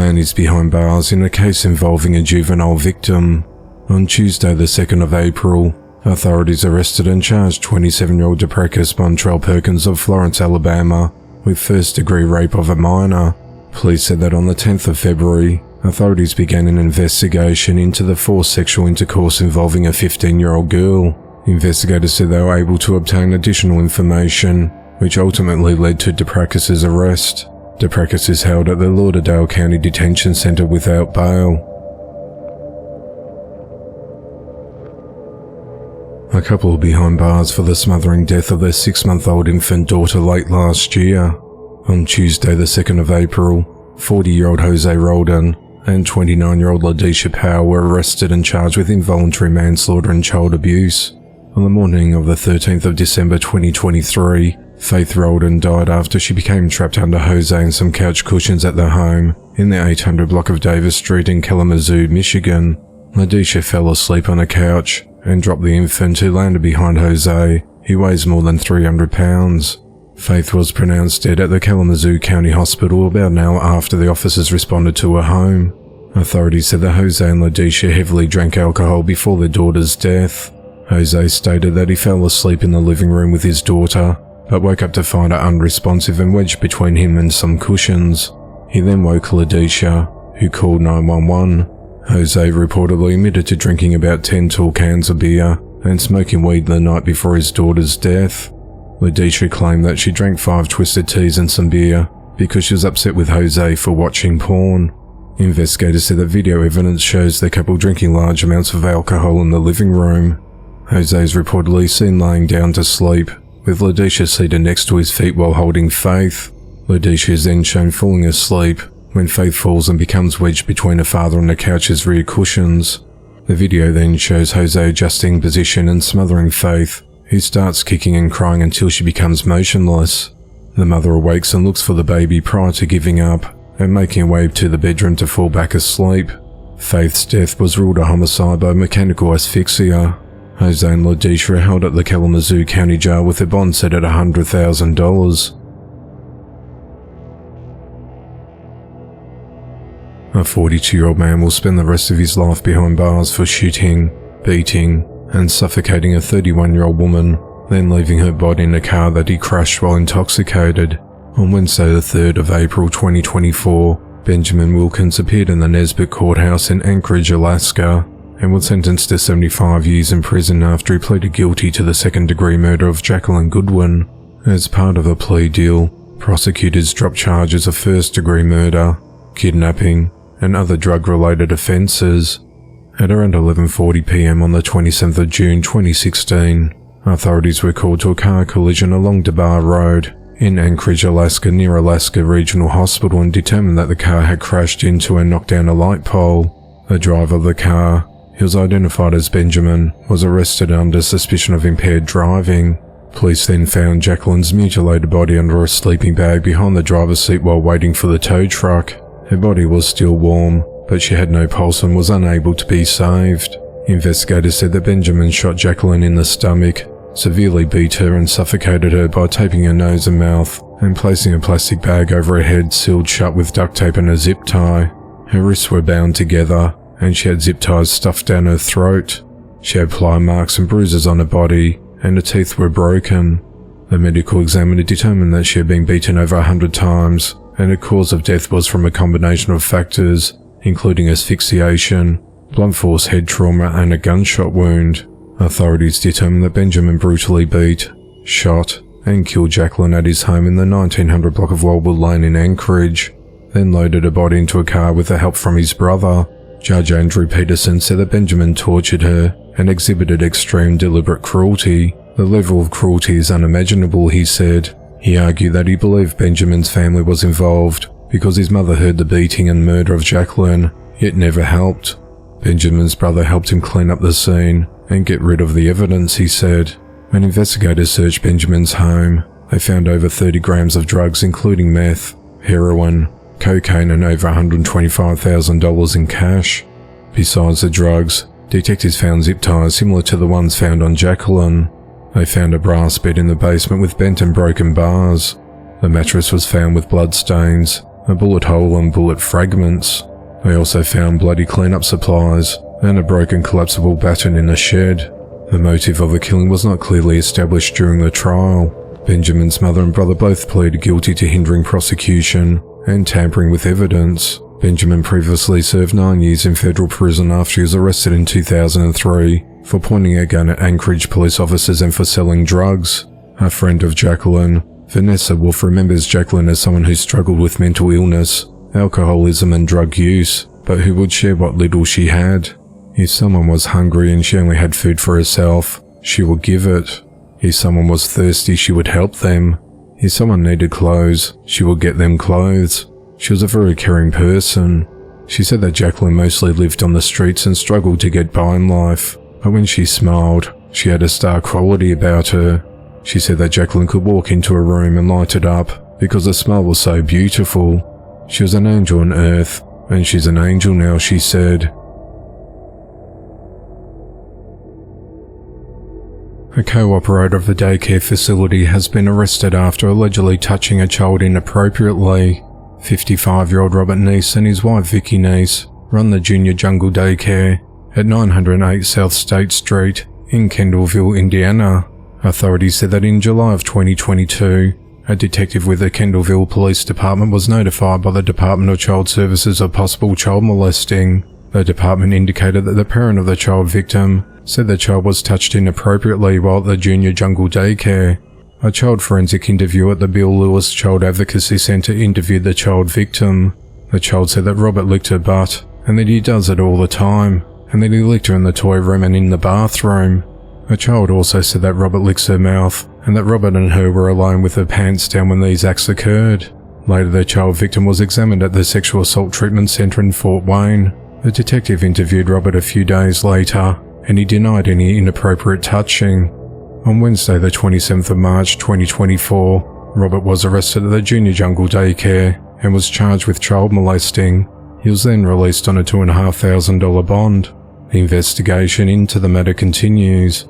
man is behind bars in a case involving a juvenile victim. On Tuesday the 2nd of April, authorities arrested and charged 27-year-old DePrekis Montrell Perkins of Florence, Alabama, with first-degree rape of a minor. Police said that on the 10th of February, authorities began an investigation into the forced sexual intercourse involving a 15-year-old girl. Investigators said they were able to obtain additional information, which ultimately led to DePrekis' arrest. DePrekis is held at the Lauderdale County Detention Center without bail. A couple behind bars for the smothering death of their 6-month-old infant daughter late last year. On Tuesday the 2nd of April, 40-year-old Jose Roldan and 29-year-old LaDisha Powell were arrested and charged with involuntary manslaughter and child abuse. On the morning of the 13th of December 2023, Faith Roldan died after she became trapped under Jose and some couch cushions at their home in the 800 block of Davis Street in Kalamazoo, Michigan. LaDisha fell asleep on a couch and dropped the infant, who landed behind Jose. He weighs more than 300 pounds. Faith was pronounced dead at the Kalamazoo County Hospital about an hour after the officers responded to her home. Authorities said that Jose and LaDisha heavily drank alcohol before their daughter's death. Jose stated that he fell asleep in the living room with his daughter, but woke up to find her unresponsive and wedged between him and some cushions. He then woke LaDisha, who called 911. Jose reportedly admitted to drinking about 10 tall cans of beer and smoking weed the night before his daughter's death. LaDisha claimed that she drank 5 twisted teas and some beer because she was upset with Jose for watching porn. Investigators said that video evidence shows the couple drinking large amounts of alcohol in the living room. Jose is reportedly seen laying down to sleep, with LaDisha seated next to his feet while holding Faith. LaDisha is then shown falling asleep when Faith falls and becomes wedged between her father and the couch's rear cushions. The video then shows Jose adjusting position and smothering Faith, who starts kicking and crying until she becomes motionless. The mother awakes and looks for the baby prior to giving up and making her way to the bedroom to fall back asleep. Faith's death was ruled a homicide by mechanical asphyxia. Jose and LaDisha are held at the Kalamazoo County Jail with their bond set at $100,000. A 42-year-old man will spend the rest of his life behind bars for shooting, beating, and suffocating a 31-year-old woman, then leaving her body in a car that he crashed while intoxicated. On Wednesday the 3rd of April 2024, Benjamin Wilkins appeared in the Nesbitt Courthouse in Anchorage, Alaska, and was sentenced to 75 years in prison after he pleaded guilty to the second-degree murder of Jacqueline Goodwin. As part of a plea deal, prosecutors dropped charges of first-degree murder, kidnapping, and other drug-related offences. At around 11:40 p.m. on the 27th of June 2016, authorities were called to a car collision along DeBar Road in Anchorage, Alaska, near Alaska Regional Hospital, and determined that the car had crashed into and knocked down a light pole. The driver of the car, who was identified as Benjamin, was arrested under suspicion of impaired driving. Police then found Jacqueline's mutilated body under a sleeping bag behind the driver's seat while waiting for the tow truck. Her body was still warm, but she had no pulse and was unable to be saved. Investigators said that Benjamin shot Jacqueline in the stomach, severely beat her and suffocated her by taping her nose and mouth and placing a plastic bag over her head sealed shut with duct tape and a zip tie. Her wrists were bound together, and she had zip ties stuffed down her throat. She had ply marks and bruises on her body, and her teeth were broken. The medical examiner determined that she had been beaten over 100 times, and her cause of death was from a combination of factors, including asphyxiation, blunt force head trauma, and a gunshot wound. Authorities determined that Benjamin brutally beat, shot, and killed Jacqueline at his home in the 1900 block of Wildwood Lane in Anchorage, then loaded her body into a car with the help from his brother. Judge Andrew Peterson said that Benjamin tortured her and exhibited extreme deliberate cruelty. The level of cruelty is unimaginable, he said. He argued that he believed Benjamin's family was involved because his mother heard the beating and murder of Jacqueline, yet never helped. Benjamin's brother helped him clean up the scene and get rid of the evidence, he said. When investigators searched Benjamin's home, they found over 30 grams of drugs including meth, heroin, cocaine, and over $125,000 in cash. Besides the drugs, detectives found zip ties similar to the ones found on Jacqueline. They found a brass bed in the basement with bent and broken bars. The mattress was found with blood stains, a bullet hole and bullet fragments. They also found bloody cleanup supplies and a broken collapsible baton in a shed. The motive of the killing was not clearly established during the trial. Benjamin's mother and brother both pleaded guilty to hindering prosecution and tampering with evidence. Benjamin previously served 9 years in federal prison after he was arrested in 2003 for pointing a gun at Anchorage police officers and for selling drugs. A friend of Jacqueline, Vanessa Wolf, remembers Jacqueline as someone who struggled with mental illness, alcoholism and drug use, but who would share what little she had. If someone was hungry and she only had food for herself, she would give it. If someone was thirsty, she would help them. If someone needed clothes, she would get them clothes. She was a very caring person. She said that Jacqueline mostly lived on the streets and struggled to get by in life, but when she smiled, she had a star quality about her. She said that Jacqueline could walk into a room and light it up because the smile was so beautiful. She was an angel on earth, and she's an angel now, she said. A co-operator of the daycare facility has been arrested after allegedly touching a child inappropriately. 55-year-old Robert Neese and his wife Vicky Neese run the Junior Jungle Daycare at 908 South State Street in Kendallville, Indiana. Authorities said that in July of 2022, a detective with the Kendallville Police Department was notified by the Department of Child Services of possible child molesting. The department indicated that the parent of the child victim said the child was touched inappropriately while at the Junior Jungle Daycare. A child forensic interview at the Bill Lewis Child Advocacy Center interviewed the child victim. The child said that Robert licked her butt, and that he does it all the time, and that he licked her in the toy room and in the bathroom. The child also said that Robert licks her mouth, and that Robert and her were alone with her pants down when these acts occurred. Later, the child victim was examined at the Sexual Assault Treatment Center in Fort Wayne. The detective interviewed Robert a few days later, and he denied any inappropriate touching. On Wednesday, the 27th of March 2024, Robert was arrested at the Junior Jungle Daycare and was charged with child molesting. He was then released on a $2,500 bond. The investigation into the matter continues.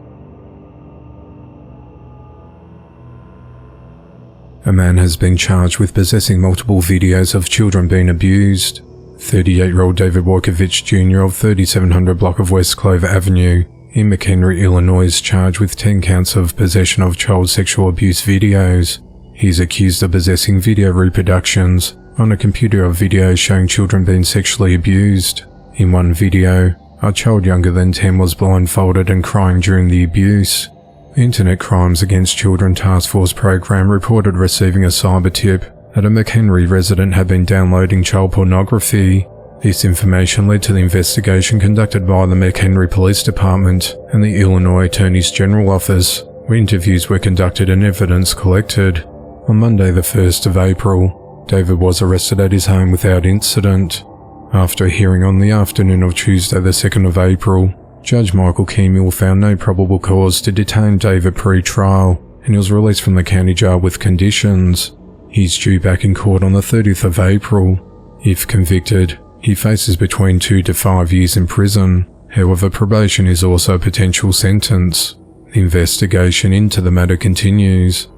A man has been charged with possessing multiple videos of children being abused. 38-year-old David Wojciech Jr. of 3700 block of West Clover Avenue in McHenry, Illinois is charged with 10 counts of possession of child sexual abuse videos. He is accused of possessing video reproductions on a computer of videos showing children being sexually abused. In one video, a child younger than 10 was blindfolded and crying during the abuse. The Internet Crimes Against Children Task Force program reported receiving a cyber tip that a McHenry resident had been downloading child pornography. This information led to the investigation conducted by the McHenry Police Department and the Illinois Attorney's General Office, where interviews were conducted and evidence collected. On Monday, the 1st of April, David was arrested at his home without incident. After a hearing on the afternoon of Tuesday, the 2nd of April, Judge Michael Keemel found no probable cause to detain David pre-trial, and he was released from the county jail with conditions. He's due back in court on the 30th of April. If convicted, he faces between 2 to 5 years in prison. However, probation is also a potential sentence. The investigation into the matter continues.